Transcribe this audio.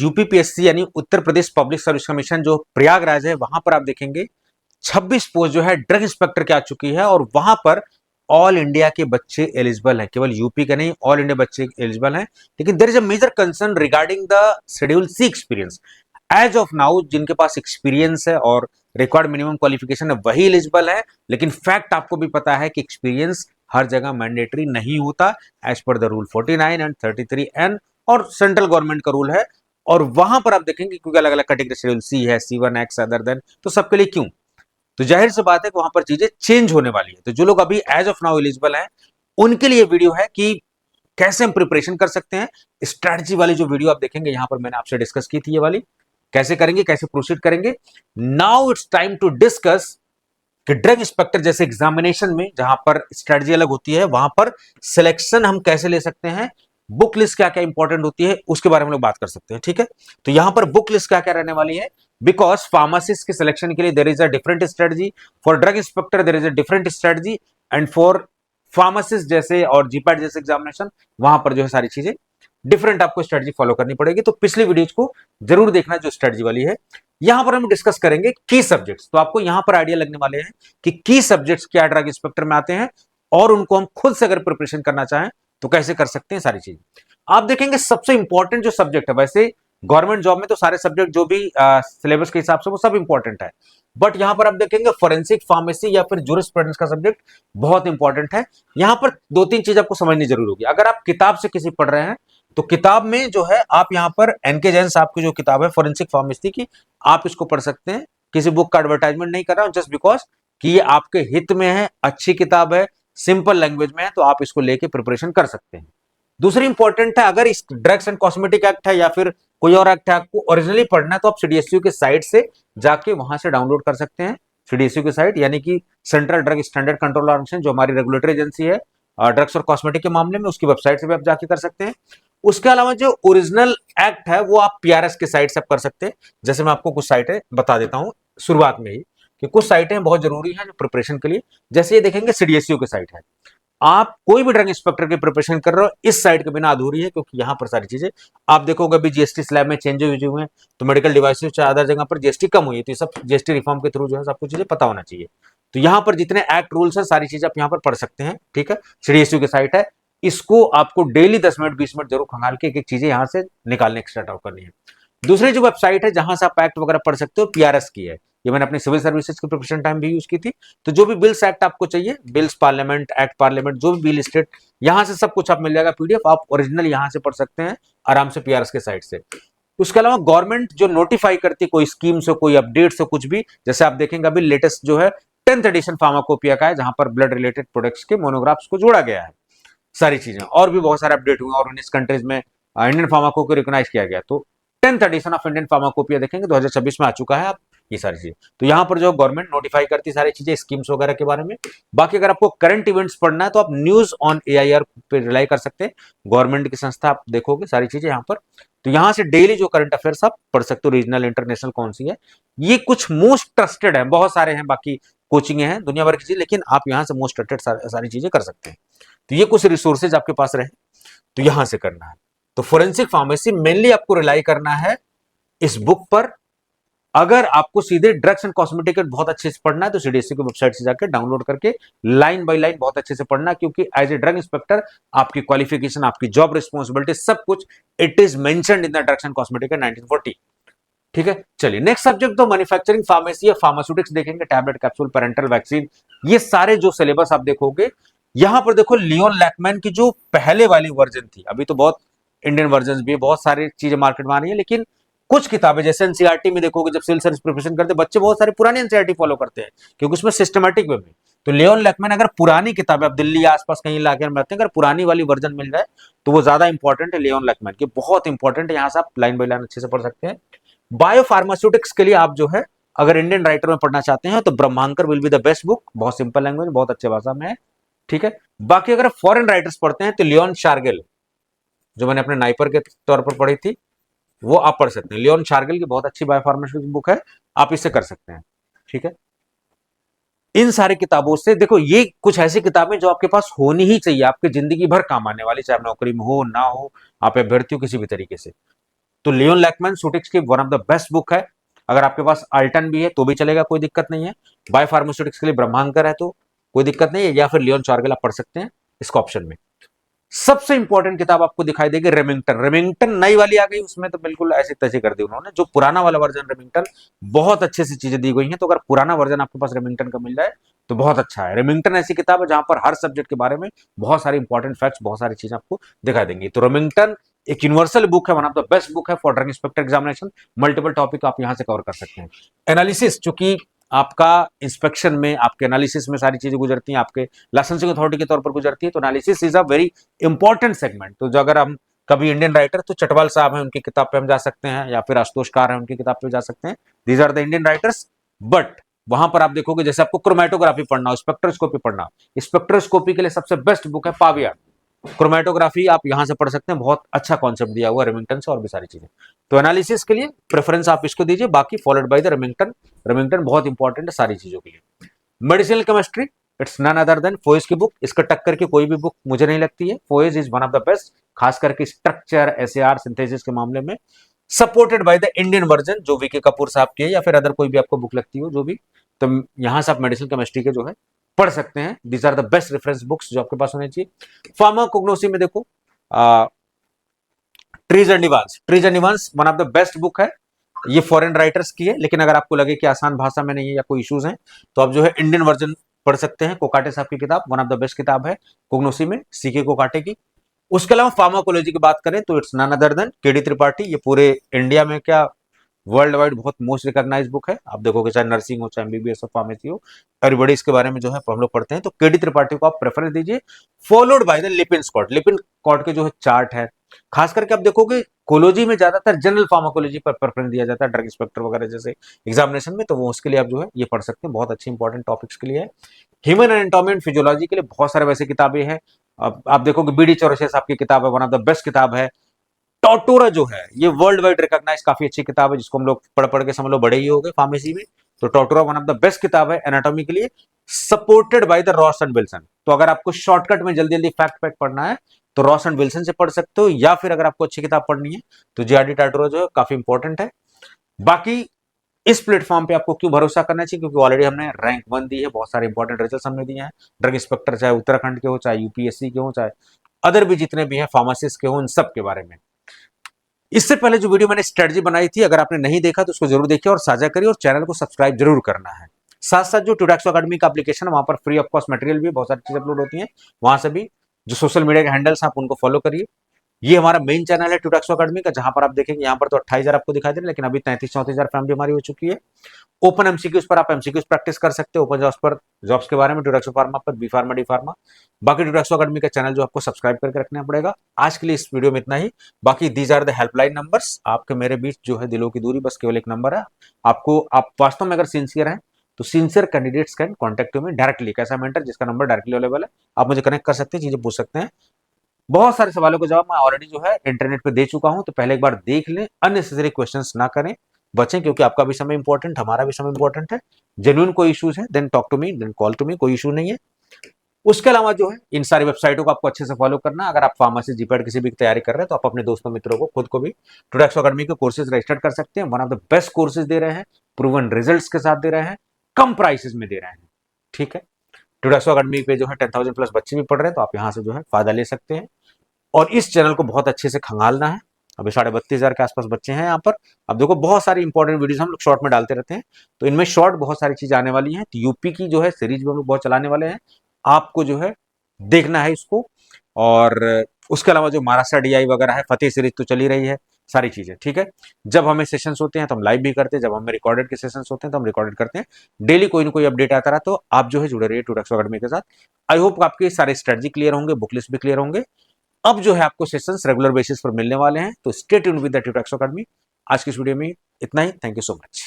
UPPSC यानी Uttar Pradesh public service commission जो प्रयागराज है, वहां पर आप देखेंगे 26 पोस्ट जो है ड्रग इंस्पेक्टर की आ चुकी है और वहां पर ऑल इंडिया के बच्चे एलिजिबल हैं, केवल यूपी के नहीं, ऑल इंडिया बच्चे एलिजिबल हैं। लेकिन there is a major concern regarding the schedule C experience. As of now जिनके पास एक्सपीरियंस है और रिक्वायर्ड मिनिमम क्वालिफिकेशन है वही एलिजिबल है, लेकिन फैक्ट आपको भी पता है कि एक्सपीरियंस हर जगह मैंडेटरी नहीं होता as per the rule 49 and 33N और सेंट्रल गवर्नमेंट का रूल है। और वहां पर आप देखेंगे क्योंकि अलग अलग कैटेगरी शेड्यूल सी है, C1X अदर देन, तो सबके लिए क्यों, तो जाहिर सी बात है कि वहां पर चीजें चेंज होने वाली है। तो जो लोग अभी एज ऑफ नाउ एलिजिबल हैं उनके लिए वीडियो है कि कैसे हम प्रिपरेशन कर सकते हैं। स्ट्रैटेजी वाली जो वीडियो आप देखेंगे यहां पर मैंने आपसे डिस्कस की थी, ये वाली कैसे करेंगे, कैसे प्रोसीड करेंगे। Now it's time to discuss कि ड्रग इंस्पेक्टर जैसे एग्जामिनेशन में जहां पर स्ट्रेटजी अलग होती है, वहां पर सिलेक्शन हम कैसे ले सकते हैं, बुक लिस्ट क्या क्या इंपॉर्टेंट होती है उसके बारे में लोग बात कर सकते हैं। ठीक है, तो यहां पर बुक लिस्ट क्या क्या रहने वाली है, बिकॉज फार्मासिस्ट के सिलेक्शन के लिए there is a different strategy, for drug inspector there is a different strategy, and for pharmacist जैसे और जीपैट जैसे एग्जामिनेशन वहां पर जो है सारी चीजें डिफरेंट आपको स्ट्रेटजी फॉलो करनी पड़ेगी। तो पिछली वीडियोज को जरूर देखना जो स्ट्रेटजी वाली है। यहां पर हम डिस्कस करेंगे की सब्जेक्ट्स, तो आपको यहां पर आइडिया लगने वाले हैं कि की सब्जेक्ट्स क्या ड्रग इंस्पेक्टर में आते हैं और उनको हम खुद से अगर प्रिपरेशन करना चाहें तो कैसे कर सकते हैं सारी चीजें। आप देखेंगे सबसे इंपॉर्टेंट जो सब्जेक्ट है, वैसे गवर्नमेंट जॉब में तो सारे सब्जेक्ट जो भी सिलेबस के हिसाब से वो सब इंपॉर्टेंट है, बट यहां पर आप देखेंगे फोरेंसिक फार्मेसी या फिर जूरिस्प्रूडेंस का सब्जेक्ट बहुत इंपॉर्टेंट है। यहां पर दो तीन चीज आपको समझनी जरूर होगी। अगर आप किताब से किसी पढ़ रहे हैं तो किताब में जो है आप यहां पर एनके जैन साहब की जो किताब है फोरेंसिक फार्मेसी की, आप इसको पढ़ सकते हैं। किसी बुक का एडवर्टाइजमेंट नहीं कर रहा हूं, जस्ट बिकॉज कि ये आपके हित में है, अच्छी किताब है, सिंपल लैंग्वेज में है, तो आप इसको लेके प्रिपरेशन कर सकते हैं। दूसरी इंपॉर्टेंट है, अगर इस ड्रग्स एंड कॉस्मेटिक एक्ट है या फिर कोई और एक्ट है आपको ओरिजिनली पढ़ना है तो आप सीडीएसयू के साइट से जाके वहां से डाउनलोड कर सकते हैं। सीडीएसयू की साइट यानी कि central drug standard control organisation जो हमारी रेगुलेटरी एजेंसी है ड्रग्स और कॉस्मेटिक के मामले में, उसकी वेबसाइट से भी आप जाके कर सकते हैं। उसके अलावा जो ओरिजिनल एक्ट है वो आप पीआरएस के साइट से आप कर सकते हैं। जैसे मैं आपको कुछ साइटें बता देता हूं शुरुआत में ही कि कुछ साइटें बहुत जरूरी हैं जो प्रिपरेशन के लिए। जैसे ये देखेंगे सीडीएसयू की साइट है, आप कोई भी ड्रग इंस्पेक्टर की प्रिपरेशन कर रहे हो इस साइट के बिना अधूरी है, क्योंकि यहां पर सारी चीजें आप देखोगे अभी जीएसटी स्लैब में चेंजेस हुए हैं, तो मेडिकल डिवाइसेस चाहे अदर जगह पर जीएसटी कम हुई है, तो ये सब जीएसटी रिफॉर्म के थ्रू जो है सबको चीजें पता होना चाहिए। तो यहां पर जितने एक्ट रूल्स है सारी चीजें आप यहां पर पढ़ सकते हैं। ठीक है, सीडीएसयू की साइट है, इसको आपको डेली 10 मिनट 20 मिनट जरूर खंगाल के एक एक चीजें यहां से निकालने की स्टार्ट आउट करनी है। दूसरी जो वेबसाइट है जहां से आप एक्ट वगैरह पढ़ सकते हो पीआरएस की है, ये मैंने अपनी सिविल सर्विसेज के प्रिपरेशन टाइम भी यूज की थी। तो जो भी बिल्स एक्ट आपको चाहिए, बिल्स पार्लियामेंट एक्ट पार्लियामेंट जो भी बिल स्टेट, यहां से सब कुछ आप मिल जाएगा पीडीएफ, आप ओरिजिनल यहां से पढ़ सकते हैं आराम से पीआरएस के साइट से। उसके अलावा गवर्नमेंट जो नोटिफाई करती है कोई स्कीम से, कोई अपडेट से, कुछ भी, जैसे आप देखेंगे अभी लेटेस्ट जो है 10th एडिशन फार्माकोपिया का है जहां पर ब्लड रिलेटेड प्रोडक्ट्स के मोनोग्राफ्स को जोड़ा गया है। सारी चीजें और भी बहुत सारे अपडेट हुए और 19 कंट्रीज में इंडियन फार्माको को रिकॉग्नाइज किया गया। तो 10th addition of Indian pharmacopoeia देखेंगे 2026 में आ चुका है। आप ये सारी चीजें तो यहां पर जो गवर्नमेंट नोटिफाई करती सारी चीजें स्कीम्स वगैरह के बारे में। बाकी अगर आपको करंट इवेंट्स पढ़ना है तो आप न्यूज ऑन एआईआर पे रिलाई कर सकते हैं, गवर्नमेंट की संस्था आप देखोगे सारी चीजें यहां पर। तो यहां से डेली जो करंट अफेयर्स आप पढ़ सकते हो, रीजनल इंटरनेशनल कौन सी है, ये कुछ मोस्ट ट्रस्टेड है, बहुत सारे हैं बाकी कोचिंग हैं दुनिया भर की चीज, लेकिन आप यहां से मोस्ट ट्रस्टेड सारी चीजें कर सकते हैं। तो ये कुछ रिसोर्सेज आपके पास रहे तो यहां से करना है। तो फोरेंसिक फार्मेसी मेनली आपको रिलाई करना है इस बुक पर। अगर आपको सीधे ड्रग्स एंड कॉस्मेटिक बहुत अच्छे से पढ़ना है तो सीडीएससी की वेबसाइट से जाकर डाउनलोड करके लाइन बाय लाइन बहुत अच्छे से पढ़ना, क्योंकि एज ए ड्रग इंस्पेक्टर आपकी क्वालिफिकेशन, आपकी जॉब रिस्पॉन्सिबिलिटी सब कुछ it is mentioned in the drugs and cosmetic 1940। ठीक है, चलिए नेक्स्ट सब्जेक्ट तो मैन्युफैक्चरिंग फार्मेसी या फार्मास्यूटिक्स देखेंगे, टैबलेट कैप्सूल पेरेंटल वैक्सीन, ये सारे जो सिलेबस आप देखोगे। यहां पर देखो लियोन लैकमैन की जो पहले वाली वर्जन थी, अभी तो बहुत इंडियन वर्जन भी बहुत सारी चीजें मार्केट में आ रही है, लेकिन कुछ किताबें जैसे एनसीईआरटी में देखोगे जब सिविल सर्विस प्रिपरेशन करते बच्चे बहुत सारी पुरानी एनसीईआरटी फॉलो करते हैं क्योंकि उसमें सिस्टमैटिक वे में। तो लियोन लैकमैन अगर पुरानी किताबें आप दिल्ली आसपास कहीं इलाके में रहते हैं, अगर पुरानी वाली वर्जन मिल जाए तो वो ज्यादा इंपॉर्टेंट है। लियोन लैकमैन की बहुत इंपॉर्टेंट है, यहां से आप लाइन बाय लाइन अच्छे से पढ़ सकते हैं। बायोफार्मास्यूटिक्स के लिए आप जो है अगर इंडियन राइटर में पढ़ना चाहते हैं तो Brahmankar will be the best book, बहुत सिंपल लैंग्वेज, बहुत अच्छे भाषा में है। ठीक है, बाकी अगर फॉरेन राइटर्स पढ़ते हैं तो लियोन शार्गिल जो मैंने अपने नाइपर के तौर पर पढ़ी थी वो आप पढ़ सकते हैं। लियोन शार्गिल की बहुत अच्छी बायोफार्मास्यूटिक्स बुक है, आप इससे कर सकते हैं। ठीक है, इन सारी किताबों से देखो ये कुछ ऐसी किताबें जो आपके पास होनी ही चाहिए, आपकी जिंदगी भर काम आने वाली, चाहे नौकरी में हो ना हो, आप अभ्यर्थी हो किसी भी तरीके से। तो लियोन लैकमैन सुटिक्स की one of the best book है। अगर आपके पास अल्टन भी है तो भी चलेगा, कोई दिक्कत नहीं है। बाय फार्मास्यूटिक्स के लिए ब्रह्मांकर है तो कोई दिक्कत नहीं है, या फिर लियोन चार्गिल आप पढ़ सकते हैं इसका ऑप्शन में। सबसे इंपॉर्टेंट किताब आपको दिखाई देगी रेमिंगटन। रेमिंगटन नई वाली आ गई, उसमें तो बिल्कुल ऐसी तैसी कर दी उन्होंने। जो पुराना वाला वर्जन रेमिंगटन, बहुत अच्छे से चीजें दी गई हैं, तो अगर पुराना वर्जन आपके पास रेमिंगटन का मिल जाए तो बहुत अच्छा है। रेमिंगटन ऐसी किताब है जहां पर हर सब्जेक्ट के बारे में बहुत सारी इंपॉर्टेंट फैक्ट्स, बहुत सारी चीजें आपको दिखाई देंगी। तो रेमिंगटन एक यूनिवर्सल बुक है, one of the best book है for drug inspector examination. Multiple topic आप यहां से कवर कर सकते हैं। एनालिसिस, चूंकि आपका इंस्पेक्शन में, आपके एनालिसिस में सारी चीजें गुजरती हैं, आपके लाइसेंसिंग अथॉरिटी के तौर पर गुजरती है, तो analysis is a very important segment. तो जो अगर हम कभी इंडियन राइटर, तो चटवाल साहब हैं, उनकी किताब पे हम जा सकते हैं, या फिर आशुतोष कार है, उनकी किताब पे जा सकते हैं। These are the Indian writers. But वहां पर आप देखोगे, जैसे आपको क्रोमेटोग्राफी पढ़ना हो, स्पेक्ट्रोस्कोपी पढ़ना, स्पेक्ट्रोस्कोपी के लिए सबसे बेस्ट बुक है पाविया। क्रोमेटोग्राफी आप यहां से पढ़ सकते हैं, बहुत अच्छा कॉन्सेप्ट दिया हुआ रेमिंगटन से, और भी सारी चीजें। तो एनालिसिस के लिए प्रेफरेंस आप इसको दीजिए, बाकी followed by the Remington. Remington बहुत इंपॉर्टेंट है सारी चीजों के लिए। Medicinal chemistry, it's none other than Foye's की बुक। इसका टक्कर की कोई भी बुक मुझे नहीं लगती है। फोइज is one of the best, खास करके स्ट्रक्चर, एसएआर, सिंथेसिस के मामले में। Supported by the Indian version, जो वीके कपूर साहब की है, या फिर अदर कोई भी आपको बुक लगती हो जो भी, तो यहां से आप मेडिसिन केमिस्ट्री के जो है पढ़ सकते हैं। These are the best reference books जो आपके पास होने चाहिए। फार्माकोग्नोसी में देखो, Trease and Evans, Trease and Evans one of the best book है। ये फॉरेन राइटर्स की है, लेकिन अगर आपको लगे कि आसान भाषा में नहीं है या कोई इश्यूज हैं, तो आप जो है इंडियन वर्जन पढ़ सकते हैं। कोकाटे साहब की किताब वन ऑफ द बेस्ट किताब है कोग्नोसी में, सीके कोकाटे की। उसके अलावा फार्माकोलॉजी की बात करें तो it's none other than K D Tripathi. ये पूरे इंडिया में क्या, वर्ल्ड वाइड बहुत मोस्ट रिकॉग्नाइज बुक है। आप देखोगे चाहे नर्सिंग हो, चाहे एमबीबीएस हो, फार्मेसी हो, एवरीबॉडी इसके बारे में जो है हम लोग पढ़ते हैं। तो केडी त्रिपाठी को आप प्रेफरेंस दीजिए, followed by the Lippincott. Lippincott के जो है चार्ट है, खास करके आप देखोगे कोलॉजी में ज्यादातर जनरल फार्माकोलॉजी पर प्रेफरेंस दिया जाता है, ड्रग इंस्पेक्टर वगैरह जैसे एग्जामिनेशन में, तो वो उसके लिए आप जो है ये पढ़ सकते हैं, बहुत अच्छी इंपॉर्टेंट टॉपिक्स के लिए है। ह्यूमन एनाटॉमी एंड फिजियोलॉजी के लिए बहुत सारे वैसे किताबें हैं। अब आप देखोगे बीडी चौरसिया साहब की किताब है, वन ऑफ द बेस्ट किताब है। टोटोरा जो है ये वर्ल्ड वाइड रिकॉग्नाइज काफी अच्छी किताब है, जिसको हम लोग पढ़ पढ़ के समझ लो बड़े ही हो गए फार्मेसी में। तो टोटोरा वन ऑफ द बेस्ट किताब है एनाटॉमी के लिए, supported by the Ross and Wilson. तो अगर आपको शॉर्टकट में जल्दी जल्दी फैक्ट फैक्ट पढ़ना है तो रॉस एंड विल्सन से पढ़ सकते हो, या फिर अगर आपको अच्छी किताब पढ़नी है तो जीआरडी टाटोरा जो है काफी इंपॉर्टेंट है। बाकी इस प्लेटफॉर्म पे आपको क्यों भरोसा करना चाहिए, क्योंकि ऑलरेडी हमने रैंक 1 दी है, बहुत सारे इंपॉर्टेंट रिजल्ट हमने दिए हैं ड्रग इंस्पेक्टर, चाहे उत्तराखंड के हो, चाहे यूपीएससी के हो, चाहे अदर भी जितने भी हैं फार्मासिस्ट के हो, उन सब के बारे में। इससे पहले जो वीडियो मैंने स्ट्रेटजी बनाई थी, अगर आपने नहीं देखा तो उसको जरूर देखिए और साझा करिए, और चैनल को सब्सक्राइब जरूर करना है। साथ साथ जो टुडेक्सो अकेडमी का एप्लीकेशन है, वहां पर फ्री ऑफ कॉस्ट मटेरियल भी बहुत सारी चीजें अपलोड होती हैं, वहां से भी जो सोशल मीडिया के हैंडल्स हैं आप उनको फॉलो करिए। ये हमारा मेन चैनल है टुडेक्सो अकेडमी का, जहां पर आप देखेंगे यहाँ पर तो 28,000 आपको दिखाई दे रहे हैं, लेकिन अभी 33-34,000 फैमिली हमारी हो चुकी है। ओपन एमसीक्यूज पर आप एमसीक्यूज प्रैक्टिस कर सकते हो, ओपन जॉब्स पर, जॉब्स के बारे में, टुडेक्सो फार्मा पर, बी फार्मा, डी फार्मा। बाकी टुडेक्सो अकेडमी का चैनल जो आपको सब्सक्राइब करके रखना पड़ेगा। आज के लिए इस वीडियो में इतना ही। बाकी these are the helpline numbers, आपके मेरे बीच जो है दिलों की दूरी बस केवल एक नंबर है। आपको, आप वास्तव में अगर सिंसियर हैं तो sincere candidates can contact me directly. कैसा मेंटर जिसका नंबर डायरेक्टली अवेलेबल है, आप मुझे कनेक्ट कर सकते हैं, चीजें पूछ सकते हैं। बहुत सारे सवालों के जवाब मैं ऑलरेडी जो है इंटरनेट पे दे चुका हूं, तो पहले एक बार देख लें, अननेसेसरी क्वेश्चंस ना करें, बचें, क्योंकि आपका भी समय इंपॉर्टेंट, हमारा भी समय इंपॉर्टेंट है। जेन्युइन कोई इश्यूज है then talk to me, then call to me, कोई इशू नहीं है। उसके अलावा जो है इन सारी वेबसाइटों को आपको अच्छे से फॉलो करना। अगर आप फार्मेसी जीपीएड किसी भी की तैयारी कर रहे हैं तो आप अपने दोस्तों मित्रों को, खुद को भी टुडेक्सो अकेडमी के कोर्सेज रजिस्टर कर सकते हैं। One of the best courses दे रहे हैं, प्रूवन रिजल्ट्स के साथ दे रहे हैं, कम प्राइसेस में दे रहे हैं। ठीक है, टुडेक्सो अकेडमी पे जो है 10,000 प्लस बच्चे भी पढ़ रहे हैं, तो आप यहाँ से जो है फायदा ले सकते हैं। और इस चैनल को बहुत अच्छे से खंगालना है। अभी 32,500 के आसपास बच्चे हैं यहाँ पर। अब देखो बहुत सारी इंपॉर्टेंट वीडियोस हम लोग शॉर्ट में डालते रहते हैं, तो इनमें शॉर्ट बहुत सारी चीजें आने वाली हैं। तो यूपी की जो है सीरीज भी हम लोग बहुत चलाने वाले हैं, आपको जो है देखना है इसको। और उसके अलावा जो महाराष्ट्र डीआई वगैरह है, फतेह सीरीज तो चली रही है, सारी चीजें। ठीक है, जब हमें सेशंस होते हैं तो हम लाइव भी करते हैं, जब हमें रिकॉर्डेड के सेशंस होते हैं तो हम रिकॉर्डेड करते हैं। डेली कोई ना कोई अपडेट आता रहा, तो आप जो है जुड़े रहिए टुडेक्सो अकेडमी के साथ। आई होप आपके सारे स्ट्रेटजी क्लियर होंगे, बुक लिस्ट भी क्लियर होंगे। अब जो है आपको सेशंस रेगुलर बेसिस पर मिलने वाले हैं, तो स्टे ट्यून्ड विद द टुडेक्सो अकेडमी। आज की इस वीडियो में इतना ही। Thank you so much.